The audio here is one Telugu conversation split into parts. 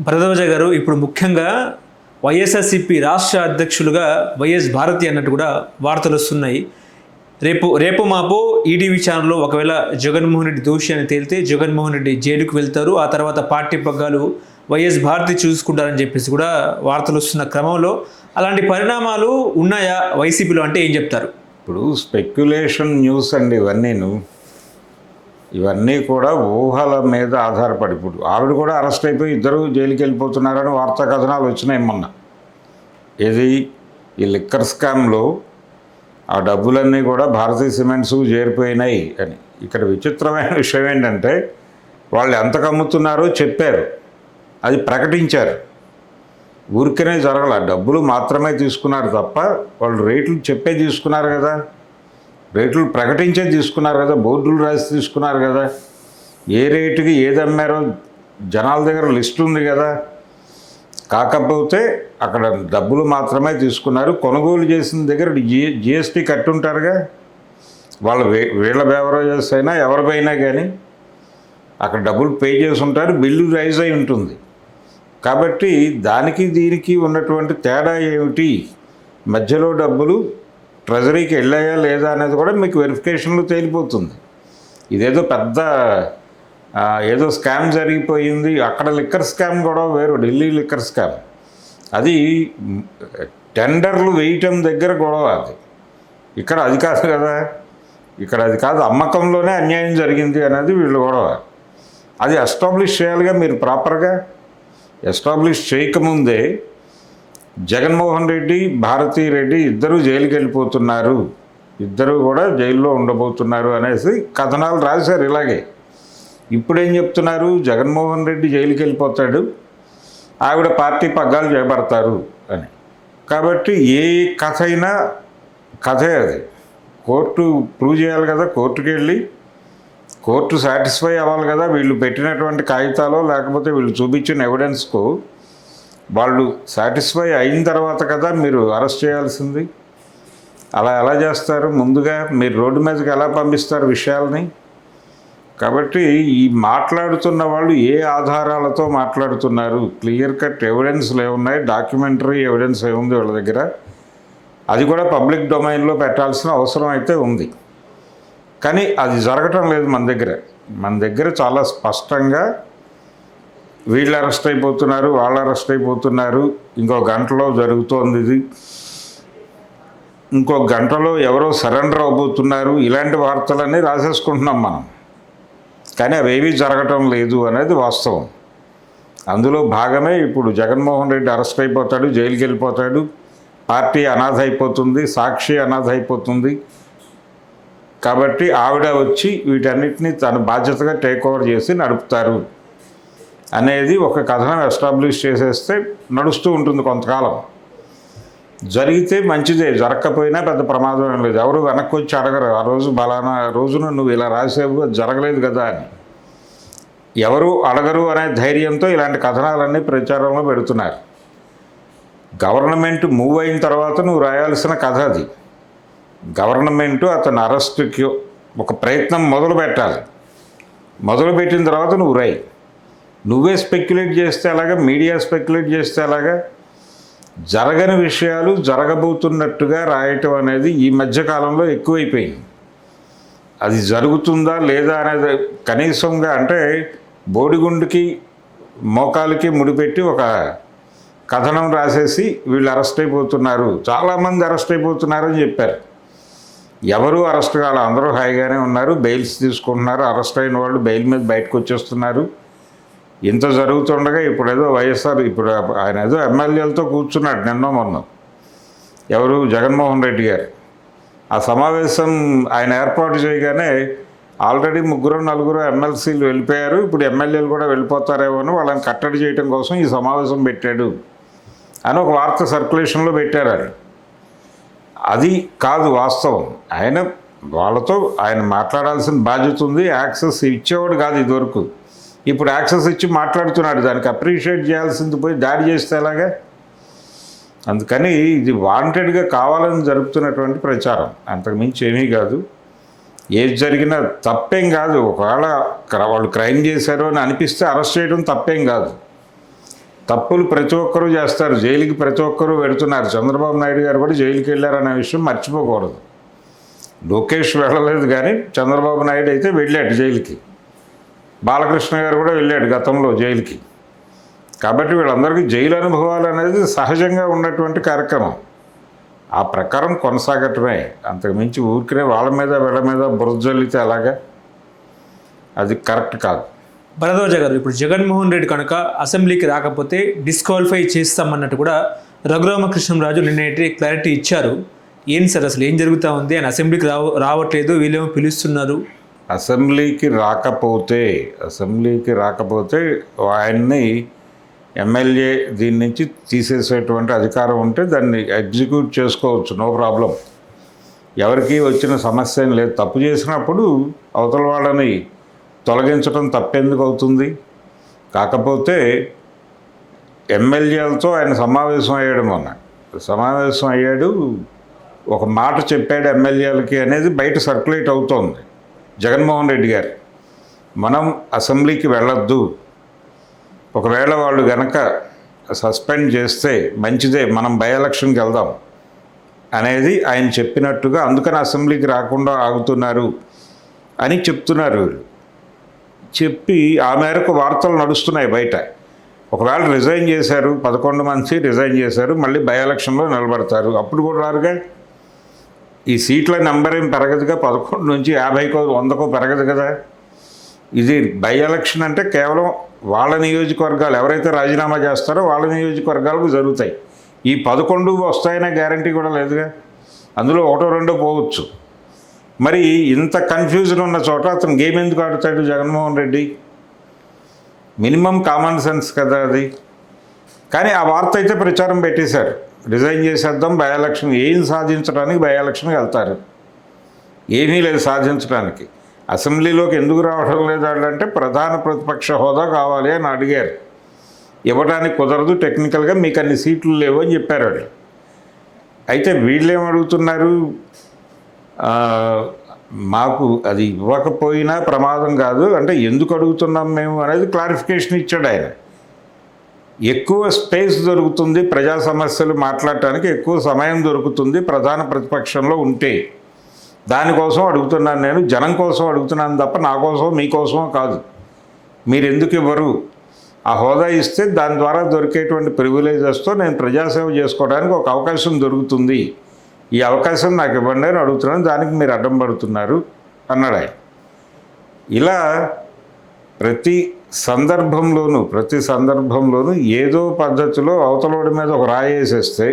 భరద్వాజ గారు, ఇప్పుడు ముఖ్యంగా వైఎస్ఆర్సీపీ రాష్ట్ర అధ్యక్షులుగా వైఎస్ భారతి అన్నట్టు కూడా వార్తలు వస్తున్నాయి. రేపు మాపో ఈడీ విచారణలో ఒకవేళ జగన్మోహన్ రెడ్డి దోషి అని తేలితే జగన్మోహన్ రెడ్డి జైలుకు వెళ్తారు, ఆ తర్వాత పార్టీ పగ్గాలు వైఎస్ భారతి చూసుకుంటారని చెప్పేసి కూడా వార్తలు వస్తున్న క్రమంలో అలాంటి పరిణామాలు ఉన్నాయా వైసీపీలో అంటే ఏం చెప్తారు? ఇప్పుడు స్పెక్యులేషన్ న్యూస్ అండి ఇవన్నీ కూడా ఊహల మీద ఆధారపడి. ఇప్పుడు ఆవిడ కూడా అరెస్ట్ అయిపోయి ఇద్దరు జైలుకి వెళ్ళిపోతున్నారని వార్తా కథనాలు వచ్చినాయి మొన్న. ఇది ఈ లిక్కర్ స్కామ్లో ఆ డబ్బులన్నీ కూడా భారతీయ సిమెంట్స్ చేరిపోయినాయి అని. ఇక్కడ విచిత్రమైన విషయం ఏంటంటే వాళ్ళు ఎంత కమ్ముతున్నారో చెప్పారు, అది ప్రకటించారు. ఊరికనే జరగల, డబ్బులు మాత్రమే తీసుకున్నారు తప్ప వాళ్ళు రేట్లు చెప్పే తీసుకున్నారు కదా, రేట్లు ప్రకటించే తీసుకున్నారు కదా, బోర్డులు రాసి తీసుకున్నారు కదా, ఏ రేటుకి ఏది అమ్మారో జనాల దగ్గర లిస్ట్ ఉంది కదా. కాకపోతే అక్కడ డబ్బులు మాత్రమే తీసుకున్నారు. కొనుగోలు చేసిన దగ్గర జిఎస్టీ కట్టుంటారుగా, వాళ్ళు వీళ్ళ బెవరేజెస్ అయినా ఎవరిపైనా కానీ అక్కడ డబ్బులు పే చేసి ఉంటారు, బిల్లు రైజ్ అయి ఉంటుంది. కాబట్టి దానికి దీనికి ఉన్నటువంటి తేడా ఏమిటి, మధ్యలో డబ్బులు ట్రెజరీకి వెళ్ళాయా లేదా అనేది కూడా మీకు వెరిఫికేషన్లో తేలిపోతుంది. ఇదేదో పెద్ద ఏదో స్కామ్ జరిగిపోయింది, అక్కడ లిక్కర్ స్కామ్ కూడా వేరు, ఢిల్లీ లిక్కర్ స్కామ్ అది టెండర్లు వేయటం దగ్గర గొడవ. అది ఇక్కడ అది కాదు కదా, ఇక్కడ అది కాదు, అమ్మకంలోనే అన్యాయం జరిగింది అనేది వీళ్ళు గొడవ. అది ఎస్టాబ్లిష్ చేయాలిగా మీరు ప్రాపర్గా. ఎస్టాబ్లిష్ చేయకముందే జగన్మోహన్ రెడ్డి, భారతీ రెడ్డి ఇద్దరూ జైలుకి వెళ్ళిపోతున్నారు, ఇద్దరూ కూడా జైల్లో ఉండబోతున్నారు అనేసి కథనాలు రాశారు. ఇలాగే ఇప్పుడేం చెప్తున్నారు, జగన్మోహన్ రెడ్డి జైలుకి వెళ్ళిపోతాడు, ఆవిడ పార్టీ పగ్గాలు చేపడతారు అని. కాబట్టి ఏ కథ అయినా కథే అది. కోర్టు ప్రూవ్ చేయాలి కదా, కోర్టుకి వెళ్ళి కోర్టు సాటిస్ఫై అవ్వాలి కదా. వీళ్ళు పెట్టినటువంటి కాగితాలో లేకపోతే వీళ్ళు చూపించిన ఎవిడెన్స్కు వాళ్ళు సాటిస్ఫై అయిన తర్వాత కదా మీరు అరెస్ట్ చేయాల్సింది. అలా ఎలా చేస్తారు? ముందుగా మీరు రోడ్డు మీదకి ఎలా పంపిస్తారు విషయాలని? కాబట్టి ఈ మాట్లాడుతున్న వాళ్ళు ఏ ఆధారాలతో మాట్లాడుతున్నారు, క్లియర్ కట్ ఎవిడెన్స్లు ఏమున్నాయి, డాక్యుమెంటరీ ఎవిడెన్స్ ఏముంది వాళ్ళ దగ్గర, అది కూడా పబ్లిక్ డొమైన్లో పెట్టాల్సిన అవసరం అయితే ఉంది. కానీ అది జరగటం లేదు మన దగ్గర చాలా స్పష్టంగా వీళ్ళు అరెస్ట్ అయిపోతున్నారు, వాళ్ళు అరెస్ట్ అయిపోతున్నారు, ఇంకో గంటలో జరుగుతోంది ఇది, ఇంకో గంటలో ఎవరో సరెండర్ అవబోతున్నారు, ఇలాంటి వార్తలన్నీ రాసేసుకుంటున్నాం మనం. కానీ అవేవీ జరగటం లేదు అనేది వాస్తవం. అందులో భాగమే ఇప్పుడు జగన్మోహన్ రెడ్డి అరెస్ట్ అయిపోతాడు, జైలుకి వెళ్ళిపోతాడు, పార్టీ అనాథ అయిపోతుంది, సాక్షి అనాథ అయిపోతుంది. కాబట్టి ఆవిడ వచ్చి వీటన్నిటిని తన బాధ్యతగా టేక్ ఓవర్ చేసి నడుపుతారు అనేది ఒక కథనం ఎస్టాబ్లిష్ చేసేస్తే నడుస్తూ ఉంటుంది కొంతకాలం. జరిగితే మంచిదే, జరగకపోయినా పెద్ద ప్రమాదం ఏం లేదు. ఎవరు వెనక్కి వచ్చి అడగరు, ఆ రోజు బలానా రోజున నువ్వు ఇలా రాసేవు, జరగలేదు కదా అని ఎవరు అడగరు అనే ధైర్యంతో ఇలాంటి కథనాలన్నీ ప్రచారంలో పెడుతున్నారు. గవర్నమెంట్ మూవ్ అయిన తర్వాత నువ్వు రాయాల్సిన కథ అది. గవర్నమెంటు అతని అరెస్టుకి ఒక ప్రయత్నం మొదలు పెట్టాలి, మొదలుపెట్టిన తర్వాత నువ్వు రాయి. నువ్వే స్పెక్యులేట్ చేస్తే అలాగా, మీడియా స్పెక్యులేట్ చేస్తే అలాగా, జరగని విషయాలు జరగబోతున్నట్టుగా రాయటం అనేది ఈ మధ్యకాలంలో ఎక్కువైపోయింది. అది జరుగుతుందా లేదా అనేది కనీసంగా అంటే బోడిగుండుకి మోకాలకి ముడిపెట్టి ఒక కథనం రాసేసి వీళ్ళు అరెస్ట్ అయిపోతున్నారు, చాలామంది అరెస్ట్ అయిపోతున్నారని చెప్పారు. ఎవరు అరెస్ట్ కావాలి, అందరూ హాయిగానే ఉన్నారు, బెయిల్స్ తీసుకుంటున్నారు, అరెస్ట్ అయిన వాళ్ళు బెయిల్ మీద బయటకు వచ్చేస్తున్నారు. ఇంత జరుగుతుండగా ఇప్పుడేదో వైఎస్ఆర్ ఇప్పుడు ఆయన ఏదో ఎమ్మెల్యేలతో కూర్చున్నాడు నిన్నో మొన్న, ఎవరు జగన్మోహన్ రెడ్డి గారు. ఆ సమావేశం ఆయన ఏర్పాటు చేయగానే ఆల్రెడీ 3-4 ఎమ్మెల్సీలు వెళ్ళిపోయారు, ఇప్పుడు ఎమ్మెల్యేలు కూడా వెళ్ళిపోతారేమో అని వాళ్ళని కట్టడి చేయడం కోసం ఈ సమావేశం పెట్టాడు అని ఒక వార్త సర్క్యులేషన్లో పెట్టారు. అది కాదు వాస్తవం. వాళ్ళతో ఆయన మాట్లాడాల్సిన బాధ్యత ఉంది. యాక్సెస్ ఇచ్చేవాడు కాదు ఇదివరకు, ఇప్పుడు యాక్సెస్ ఇచ్చి మాట్లాడుతున్నాడు. దానికి అప్రిషియేట్ చేయాల్సింది పోయి దాడి చేస్తే ఎలాగా? అందుకని ఇది వాంటెడ్గా కావాలని జరుపుతున్నటువంటి ప్రచారం, అంతకుమించి ఏమీ కాదు. ఏది జరిగినా తప్పేం కాదు. ఒకవేళ వాళ్ళు క్రైమ్ చేశారు అని అనిపిస్తే అరెస్ట్ చేయడం తప్పేం కాదు. తప్పులు ప్రతి ఒక్కరూ చేస్తారు, జైలుకి ప్రతి ఒక్కరూ వెళుతున్నారు. చంద్రబాబు నాయుడు గారు కూడా జైలుకి వెళ్ళారనే విషయం మర్చిపోకూడదు. లోకేష్ వెళ్ళలేదు కానీ చంద్రబాబు నాయుడు అయితే వెళ్ళాడు జైలుకి. బాలకృష్ణ గారు కూడా వెళ్ళాడు గతంలో జైలుకి. కాబట్టి వీళ్ళందరికీ జైలు అనుభవాలు అనేది సహజంగా ఉన్నటువంటి కార్యక్రమం. ఆ ప్రకారం కొనసాగటమే, అంతకుమించి ఊరికనే వాళ్ళ మీద వీళ్ళ మీద బురద జల్లితే అలాగా అది కరెక్ట్ కాదు. భరద్వాజ గారు, ఇప్పుడు జగన్మోహన్ రెడ్డి కనుక అసెంబ్లీకి రాకపోతే డిస్క్వాలిఫై చేస్తామన్నట్టు కూడా రఘురామకృష్ణంరాజు నిన్నటి క్లారిటీ ఇచ్చారు. ఏంటి సార్ అసలు ఏం జరుగుతూ ఉంది? ఆయన అసెంబ్లీకి రావట్లేదు, వీళ్ళేమో పిలుస్తున్నారు. అసెంబ్లీకి రాకపోతే ఆయన్ని ఎమ్మెల్యే దీని నుంచి తీసేసేటువంటి అధికారం ఉంటే దాన్ని ఎగ్జిక్యూట్ చేసుకోవచ్చు, నో ప్రాబ్లం. ఎవరికి వచ్చిన సమస్య ఏం లేదు. తప్పు చేసినప్పుడు అవతల వాళ్ళని తొలగించడం తప్పెందుకు అవుతుంది? కాకపోతే ఎమ్మెల్యేలతో ఆయన సమావేశం అయ్యాడు, ఒక మాట చెప్పాడు ఎమ్మెల్యేలకి అనేది బయట సర్క్యులేట్ అవుతోంది. జగన్మోహన్ రెడ్డి గారు మనం అసెంబ్లీకి వెళ్ళొద్దు, ఒకవేళ వాళ్ళు గనక సస్పెండ్ చేస్తే మంచిదే, మనం బై ఎలక్షన్కి వెళ్దాం అనేది ఆయన చెప్పినట్టుగా, అందుకని అసెంబ్లీకి రాకుండా ఆగుతున్నారు అని చెప్తున్నారు వీళ్ళు. చెప్పి ఆ మేరకు వార్తలు నడుస్తున్నాయి బయట. ఒకవేళ రిజైన్ చేశారు, 11 మంది రిజైన్ చేశారు, మళ్ళీ బై ఎలక్షన్లో నిలబడతారు, అప్పుడు కూడా రారుగా. ఈ సీట్ల నెంబర్ ఏం పెరగదుగా, 11 నుంచి 50కో 100కో పెరగదు కదా. ఇది బై ఎలక్షన్ అంటే కేవలం వాళ్ళ నియోజకవర్గాలు ఎవరైతే రాజీనామా చేస్తారో వాళ్ళ నియోజకవర్గాలకు జరుగుతాయి. ఈ 11 వస్తాయనే గ్యారంటీ కూడా లేదుగా, అందులో 1-2 పోవచ్చు. మరి ఇంత కన్ఫ్యూజన్ ఉన్న చోట అతను గేమ్ ఎందుకు ఆడుతాడు Jaganmohan Reddy? Minimum common sense కదా అది. కానీ ఆ వార్త అయితే ప్రచారం పెట్టేశారు, రిజైన్ చేసేద్దాం, బై ఎలక్షన్. ఏం సాధించడానికి బై ఎలక్షన్కి వెళ్తారు? ఏమీ లేదు సాధించడానికి. అసెంబ్లీలోకి ఎందుకు రావడం లేదు అంటే ప్రధాన ప్రతిపక్ష హోదా కావాలి అని అడిగారు. ఇవ్వడానికి కుదరదు, టెక్నికల్గా మీకు అన్ని సీట్లు లేవు అని చెప్పారు వాళ్ళు. అయితే వీళ్ళేమడుగుతున్నారు, మాకు అది ఇవ్వకపోయినా ప్రమాదం కాదు అంటే ఎందుకు అడుగుతున్నాం మేము అనేది క్లారిఫికేషన్ ఇచ్చాడు ఆయన. ఎక్కువ స్పేస్ దొరుకుతుంది, ప్రజా సమస్యలు మాట్లాడటానికి ఎక్కువ సమయం దొరుకుతుంది ప్రధాన ప్రతిపక్షంలో ఉంటే, దానికోసం అడుగుతున్నాను నేను, జనం కోసం అడుగుతున్నాను తప్ప నా కోసం మీకోసమో కాదు. మీరు ఎందుకు ఇవ్వరు? ఆ హోదా ఇస్తే దాని ద్వారా దొరికేటువంటి ప్రివిలేజెస్తో నేను ప్రజాసేవ చేసుకోవడానికి ఒక అవకాశం దొరుకుతుంది, ఈ అవకాశం నాకు ఇవ్వండి అని అడుగుతున్నాను, దానికి మీరు అడ్డం పడుతున్నారు అన్నాడు ఆయన. ఇలా ప్రతి సందర్భంలోనూ ఏదో పద్ధతిలో అవతలోడి మీద ఒక రాయి వేసేస్తే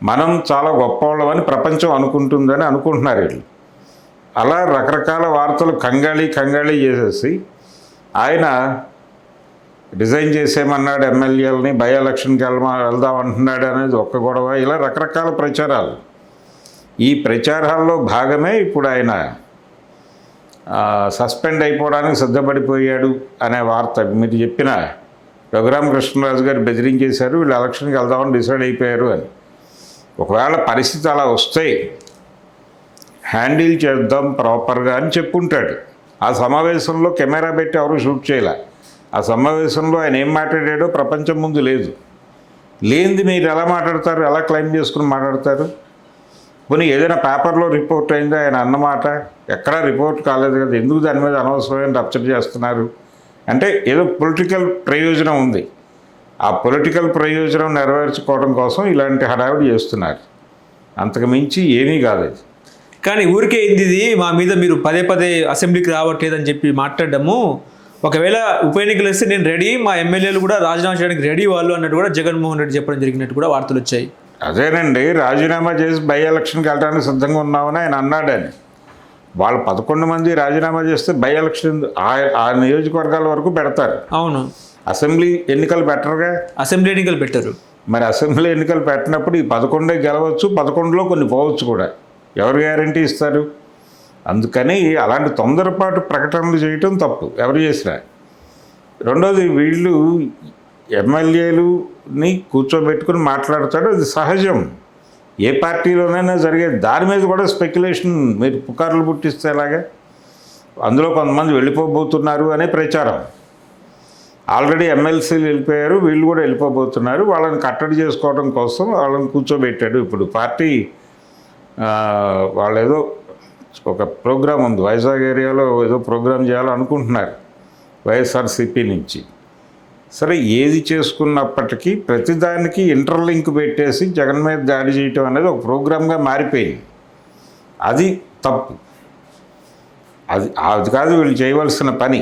మనం చాలా గొప్పవాళ్ళమని ప్రపంచం అనుకుంటుందని అనుకుంటున్నారు వీళ్ళు. అలా రకరకాల వార్తలు కంగాళీ చేసేసి ఆయన రిజైన్ చేసేయమన్నాడు ఎమ్మెల్యేలని, బై ఎలక్షన్కి వెళ్దాం అంటున్నాడు అనేది ఒక్క గొడవ. ఇలా రకరకాల ప్రచారాలు. ఈ ప్రచారాల్లో భాగమే ఇప్పుడు ఆయన సస్పెండ్ అయిపోవడానికి సిద్ధపడిపోయాడు అనే వార్త. మీరు చెప్పిన రఘురామకృష్ణరాజు గారు బెదిరించేశారు, వీళ్ళు ఎలక్షన్కి వెళ్దామని డిసైడ్ అయిపోయారు అని. ఒకవేళ పరిస్థితి అలా వస్తే హ్యాండిల్ చేద్దాం ప్రాపర్గా అని చెప్పుంటాడు. ఆ సమావేశంలో కెమెరా పెట్టి ఎవరు షూట్ చేయలే. ఆ సమావేశంలో ఆయన ఏం మాట్లాడాడో ప్రపంచం ముందు లేదు. లేనిది మీరు ఎలా మాట్లాడతారు, ఎలా క్లెయిమ్ చేసుకుని మాట్లాడతారు? పోనీ ఏదైనా పేపర్లో రిపోర్ట్ అయిందా ఆయన అన్నమాట? ఎక్కడా రిపోర్ట్ కాలేదు కదా, ఎందుకు దాని మీద అనవసరమైన రప్చర్ చేస్తున్నారు అంటే ఏదో పొలిటికల్ ప్రయోజనం ఉంది. ఆ పొలిటికల్ ప్రయోజనం నెరవేర్చుకోవడం కోసం ఇలాంటి హడావిడి చేస్తున్నారు, అంతకు మించి ఏమీ కాదు అది. కానీ ఊరికే ఇది మా మీద మీరు పదే అసెంబ్లీకి రావట్లేదని చెప్పి మాట్లాడడము, ఒకవేళ ఉప ఎన్నికలు వస్తే నేను రెడీ, మా ఎమ్మెల్యేలు కూడా రాజీనామా చేయడానికి రెడీ వాళ్ళు అన్నట్టు కూడా జగన్మోహన్ రెడ్డి చెప్పడం జరిగినట్టు కూడా వార్తలు వచ్చాయి. అదేనండి, రాజీనామా చేసి బై ఎలక్షన్కి వెళ్ళడానికి సిద్ధంగా ఉన్నామని ఆయన అన్నాడని. వాళ్ళు 11 మంది రాజీనామా చేస్తే బై ఎలక్షన్ ఆ నియోజకవర్గాల వరకు పెడతారు. అవును, అసెంబ్లీ ఎన్నికలు పెట్టరుగా. అసెంబ్లీ ఎన్నికలు పెట్టరు. మరి అసెంబ్లీ ఎన్నికలు పెట్టినప్పుడు ఈ 11 గెలవచ్చు, 11లో కొన్ని పోవచ్చు కూడా. ఎవరు గ్యారంటీ ఇస్తారు? అందుకని అలాంటి తొందరపాటు ప్రకటనలు చేయటం తప్పు ఎవరు చేసినా. రెండోది, వీళ్ళు ఎమ్మెల్యేలుని కూర్చోబెట్టుకుని మాట్లాడతాడు, అది సహజం, ఏ పార్టీలోనైనా జరిగేది. దాని మీద కూడా స్పెక్యులేషన్, మీరు పుకార్లు పుట్టిస్తే ఎలాగా? అందులో కొంతమంది వెళ్ళిపోబోతున్నారు అనే ప్రచారం. ఆల్రెడీ ఎమ్మెల్సీలు వెళ్ళిపోయారు, వీళ్ళు కూడా వెళ్ళిపోబోతున్నారు. వాళ్ళని కట్టడి చేసుకోవడం కోసం వాళ్ళని కూర్చోబెట్టాడు. ఇప్పుడు పార్టీ వాళ్ళేదో ఒక ప్రోగ్రాం ఉంది, వైజాగ్ ఏరియాలో ఏదో ప్రోగ్రాం చేయాలనుకుంటున్నారు వైఎస్ఆర్సీపీ నుంచి. సరే, ఏది చేసుకున్నప్పటికీ ప్రతిదానికి ఇంటర్లింక్ పెట్టేసి జగన్ మీద దాడి చేయటం అనేది ఒక ప్రోగ్రామ్గా మారిపోయింది. అది తప్పు. అది కాదు వీళ్ళు చేయవలసిన పని.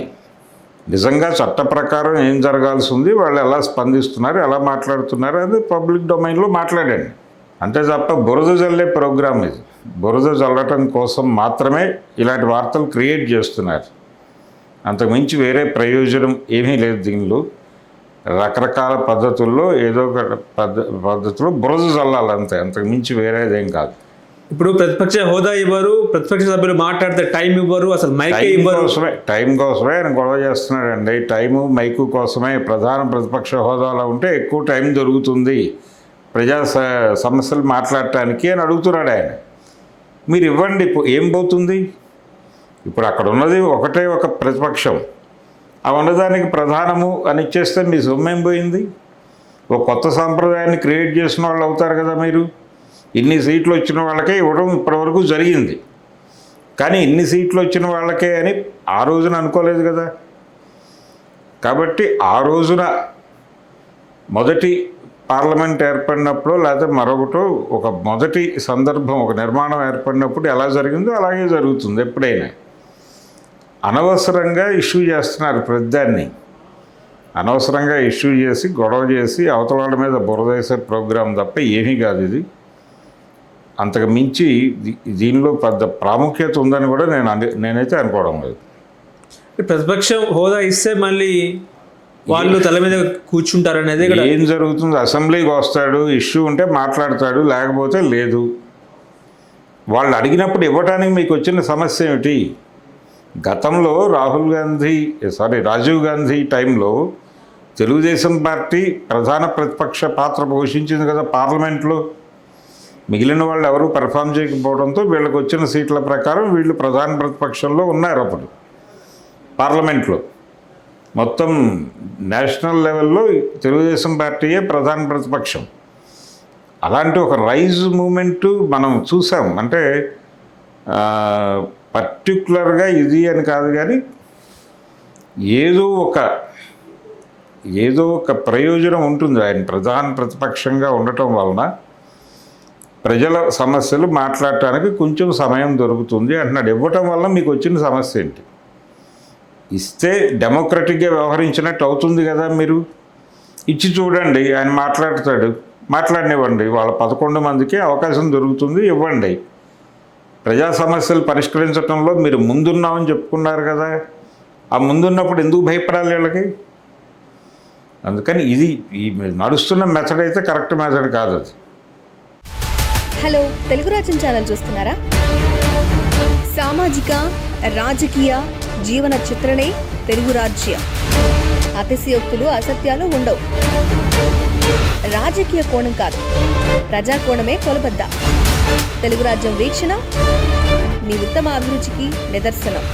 నిజంగా చట్ట ప్రకారం ఏం జరగాల్సి ఉంది, వాళ్ళు ఎలా స్పందిస్తున్నారు, ఎలా మాట్లాడుతున్నారు అది పబ్లిక్ డొమైన్లో మాట్లాడండి. అంతే తప్ప బురద జల్లే ప్రోగ్రాం ఇది. బురద జల్లటం కోసం మాత్రమే ఇలాంటి వార్తలు క్రియేట్ చేస్తున్నారు. అంతకుమించి వేరే ప్రయోజనం ఏమీ లేదు దీనిలో. రకరకాల పద్ధతుల్లో ఏదో ఒక పద్ధతిలో బురద జల్లాలి అంతే, అంతకుమించి వేరేదేం కాదు. ఇప్పుడు ప్రతిపక్ష హోదా ఇవ్వరు, ప్రతిపక్ష సభ్యులు మాట్లాడితే టైం ఇవ్వరు, అసలు మైకే ఇవ్వరు. టైం కోసమే ఆయన గొడవ చేస్తున్నాడండి. టైము మైకు కోసమే. ప్రతిపక్ష హోదాలో ఉంటే ఎక్కువ టైం దొరుకుతుంది ప్రజా సమస్యలు మాట్లాడటానికి అని అడుగుతున్నాడు ఆయన. మీరు ఇవ్వండి, ఏం పోతుంది? ఇప్పుడు అక్కడ ఉన్నది ఒకటే ఒక ప్రతిపక్షం, ఆ ఉన్నదానికి ప్రధానము అని ఇచ్చేస్తే మీ సొమ్మేం పోయింది? ఒక కొత్త సాంప్రదాయాన్ని క్రియేట్ చేసిన వాళ్ళు అవుతారు కదా మీరు. ఇన్ని సీట్లు వచ్చిన వాళ్ళకే ఇవ్వడం ఇప్పటివరకు జరిగింది, కానీ ఇన్ని సీట్లు వచ్చిన వాళ్ళకే అని ఆ రోజున అనుకోలేదు కదా. కాబట్టి ఆ రోజున మొదటి పార్లమెంట్ ఏర్పడినప్పుడు లేకపోతే మరొకటో ఒక మొదటి సందర్భం, ఒక నిర్మాణం ఏర్పడినప్పుడు ఎలా జరిగిందో అలాగే జరుగుతుంది ఎప్పుడైనా. అనవసరంగా ఇష్యూ చేస్తున్నారు ప్రతిదాన్ని. అనవసరంగా ఇష్యూ చేసి గొడవ చేసి అవతల వాళ్ళ మీద బురదేసే ప్రోగ్రాం తప్ప ఏమీ కాదు ఇది. అంతకు మించి దీనిలో పెద్ద ప్రాముఖ్యత ఉందని కూడా నేనైతే అనుకోవడం లేదు. ప్రతిపక్షం హోదా ఇస్తే మళ్ళీ వాళ్ళు తల మీద కూర్చుంటారనేది ఏం జరుగుతుంది? అసెంబ్లీకి వస్తాడు, ఇష్యూ ఉంటే మాట్లాడతాడు, లేకపోతే లేదు. వాళ్ళు అడిగినప్పుడు ఇవ్వటానికి మీకు వచ్చిన సమస్య ఏమిటి? గతంలో రాజీవ్ గాంధీ టైంలో తెలుగుదేశం పార్టీ ప్రధాన ప్రతిపక్ష పాత్ర పోషించింది కదా పార్లమెంట్లో. మిగిలిన వాళ్ళు ఎవరు పెర్ఫామ్ చేయకపోవడంతో వీళ్ళకి వచ్చిన సీట్ల ప్రకారం వీళ్ళు ప్రధాన ప్రతిపక్షంలో ఉన్నారు. అప్పుడు పార్లమెంట్లో మొత్తం నేషనల్ లెవెల్లో తెలుగుదేశం పార్టీయే ప్రధాన ప్రతిపక్షం. అలాంటి ఒక రైజ్ మూమెంటు మనం చూసాం. అంటే పర్టికులర్గా ఇది అని కాదు, కానీ ఏదో ఒక ప్రయోజనం ఉంటుంది ఆయన ప్రధాన ప్రతిపక్షంగా ఉండటం వలన. ప్రజల సమస్యలు మాట్లాడటానికి కొంచెం సమయం దొరుకుతుంది అంటున్నాడు. ఇవ్వటం వల్ల మీకు వచ్చిన సమస్య ఏంటి? ఇస్తే డెమోక్రటిక్గా వ్యవహరించినట్టు అవుతుంది కదా. మీరు ఇచ్చి చూడండి, ఆయన మాట్లాడనివ్వండి. వాళ్ళ 11 మందికి అవకాశం దొరుకుతుంది, ఇవ్వండి. ప్రజా సమస్యలు పరిష్కరించడంలో మీరు ముందున్నామని చెప్పుకున్నారు కదా. ఆ ముందున్నప్పుడు ఎందుకు భయపడాలి వీళ్ళకి? అందుకని ఈ నడుస్తున్న మెథడ్ అయితే కరెక్ట్ మెథడ్ కాదు అది. హలో, తెలుగు రాజ్యం ఛానల్ చూస్తున్నారా? సామాజిక రాజకీయ జీవన చిత్రణే తెలుగు రాజ్యం. అతిశయోక్తులు అసత్యాలు ఉండవు. రాజకీయ కోణం కాదు, ప్రజా కోణమే కొలబద్ద. తెలుగు రాజ్యం వీక్షణ మీ ఉత్తమ అభిరుచికి నిదర్శనం.